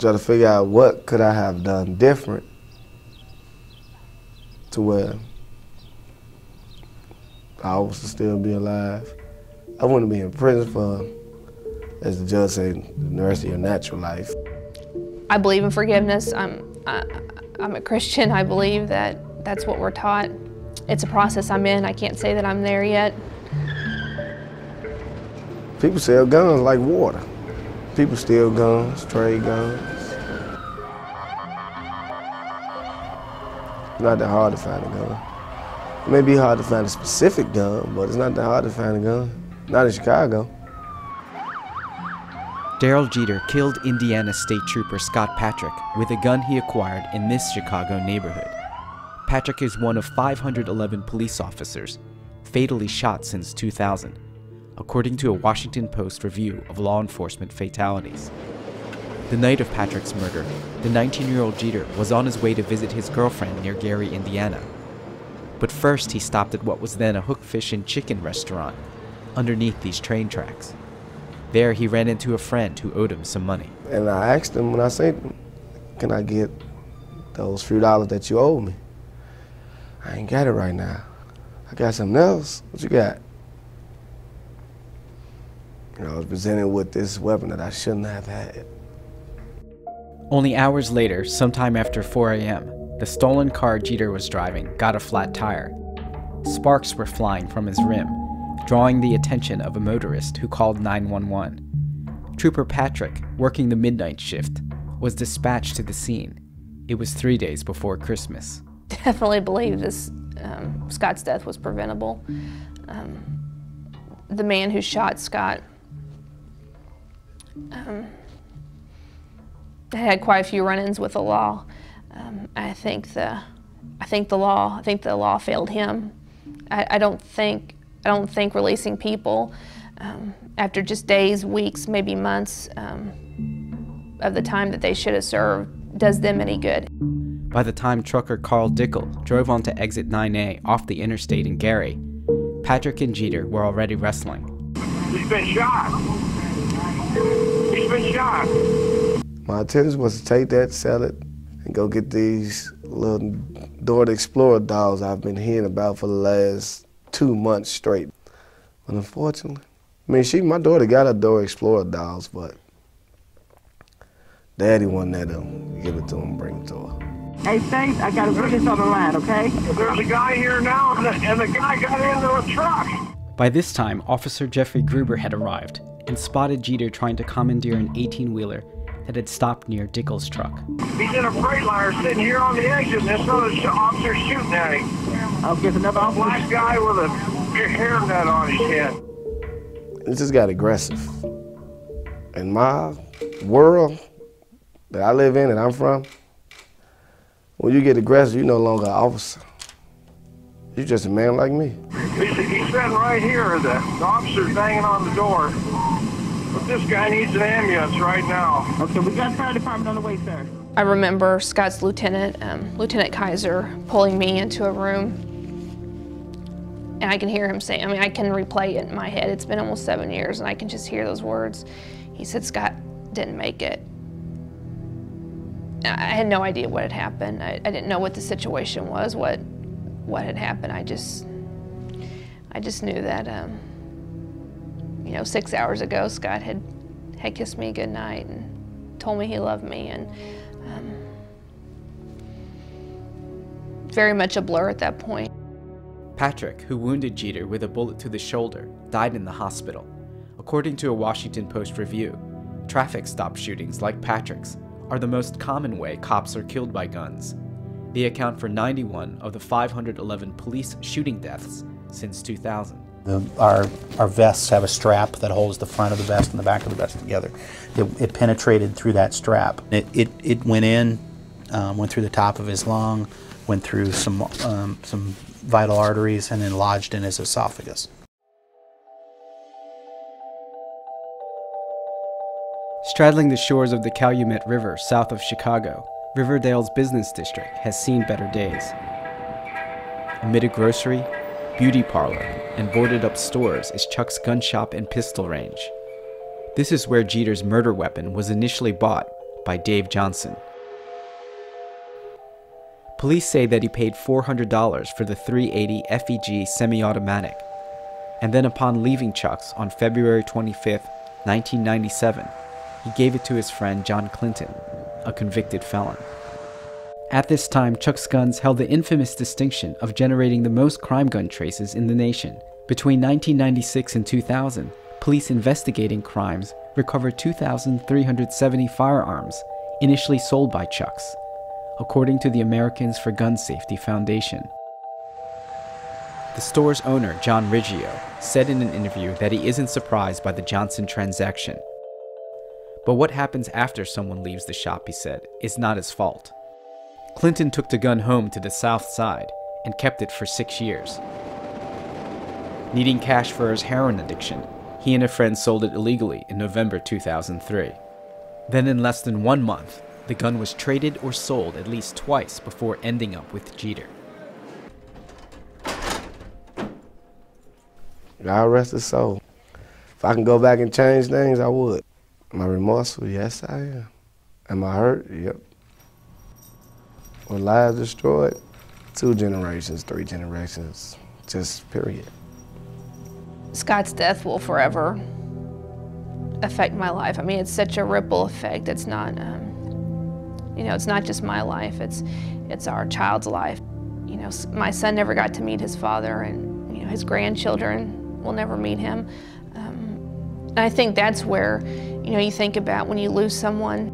Try to figure out what could I have done different to where I was to still be alive. I wouldn't be in prison for, as the judge said, the rest of your natural life. I believe in forgiveness. I'm a Christian. I believe that that's what we're taught. It's a process I'm in. I can't say that I'm there yet. People sell guns like water. People steal guns, trade guns. It's not that hard to find a gun. It may be hard to find a specific gun, but it's not that hard to find a gun. Not in Chicago. Daryl Jeter killed Indiana State Trooper Scott Patrick with a gun he acquired in this Chicago neighborhood. Patrick is one of 511 police officers fatally shot since 2000, according to a Washington Post review of law enforcement fatalities. The night of Patrick's murder, the 19-year-old Jeter was on his way to visit his girlfriend near Gary, Indiana. But first he stopped at what was then a hook fish and chicken restaurant underneath these train tracks. There he ran into a friend who owed him some money. And I asked him when I said, "Can I get those few dollars that you owe me?" "I ain't got it right now. I got something else. What you got?" You know, I was presented with this weapon that I shouldn't have had. Only hours later, sometime after 4 a.m., the stolen car Jeter was driving got a flat tire. Sparks were flying from his rim, drawing the attention of a motorist who called 911. Trooper Patrick, working the midnight shift, was dispatched to the scene. It was 3 days before Christmas. Definitely believe this Scott's death was preventable. The man who shot Scott had quite a few run-ins with the law. I think the law failed him. I don't think releasing people after just days, weeks, maybe months of the time that they should have served does them any good. By the time trucker Carl Dickel drove onto exit 9A off the interstate in Gary, Patrick and Jeter were already wrestling. He's been shot. He's been shot. My intention was to take that, sell it, and go get these little Dora the Explorer dolls I've been hearing about for the last 2 months straight. But unfortunately, I mean, my daughter got her Dora Explorer dolls, but Daddy wouldn't let him give it to him, bring it to her. Hey, Faith, I got a witness on the line, okay? There's a guy here now, and the guy got into a truck. By this time, Officer Jeffrey Gruber had arrived and spotted Jeter trying to commandeer an 18-wheeler that had stopped near Dickel's truck. He's in a Freightliner sitting here on the exit, and this other officer shooting at him. I'll get another officer. Black guy with a hairnet on his head. It just got aggressive. In my world that I live in, that I'm from, when you get aggressive, you're no longer an officer. You're just a man like me. He's sitting right here. The officer's banging on the door. But this guy needs an ambulance right now. Okay, we got fire department on the way, sir. I remember Scott's lieutenant, Lieutenant Kaiser, pulling me into a room. And I can hear him say, I mean, I can replay it in my head. It's been almost 7 years, and I can just hear those words. He said, "Scott didn't make it." I had no idea what had happened. I didn't know what the situation was, what had happened. I just knew that, 6 hours ago, Scott had kissed me goodnight and told me he loved me, and very much a blur at that point. Patrick, who wounded Jeter with a bullet to the shoulder, died in the hospital. According to a Washington Post review, traffic stop shootings like Patrick's are the most common way cops are killed by guns. They account for 91 of the 511 police shooting deaths since 2000. Our vests have a strap that holds the front of the vest and the back of the vest together. It penetrated through that strap. It went in, went through the top of his lung, went through some vital arteries, and then lodged in his esophagus. Straddling the shores of the Calumet River south of Chicago, Riverdale's business district has seen better days. Amid a grocery, beauty parlor, and boarded-up stores is Chuck's gun shop and pistol range. This is where Jeter's murder weapon was initially bought by Dave Johnson. Police say that he paid $400 for the .380 FEG semi-automatic, and then upon leaving Chuck's on February 25, 1997, he gave it to his friend John Clinton, a convicted felon. At this time, Chuck's Guns held the infamous distinction of generating the most crime gun traces in the nation. Between 1996 and 2000, police investigating crimes recovered 2,370 firearms, initially sold by Chuck's, according to the Americans for Gun Safety Foundation. The store's owner, John Riggio, said in an interview that he isn't surprised by the Johnson transaction. But what happens after someone leaves the shop, he said, is not his fault. Clinton took the gun home to the South Side and kept it for 6 years. Needing cash for his heroin addiction, he and a friend sold it illegally in November 2003. Then in less than 1 month, the gun was traded or sold at least twice before ending up with Jeter. God rest his soul. If I can go back and change things, I would. Am I remorseful? Yes, I am. Am I hurt? Yep. Were lives destroyed? 2 generations, 3 generations, just period. Scott's death will forever affect my life. I mean, it's such a ripple effect. It's not, you know, it's not just my life. It's our child's life. You know, my son never got to meet his father, and you know, his grandchildren will never meet him. And I think that's where, you know, you think about when you lose someone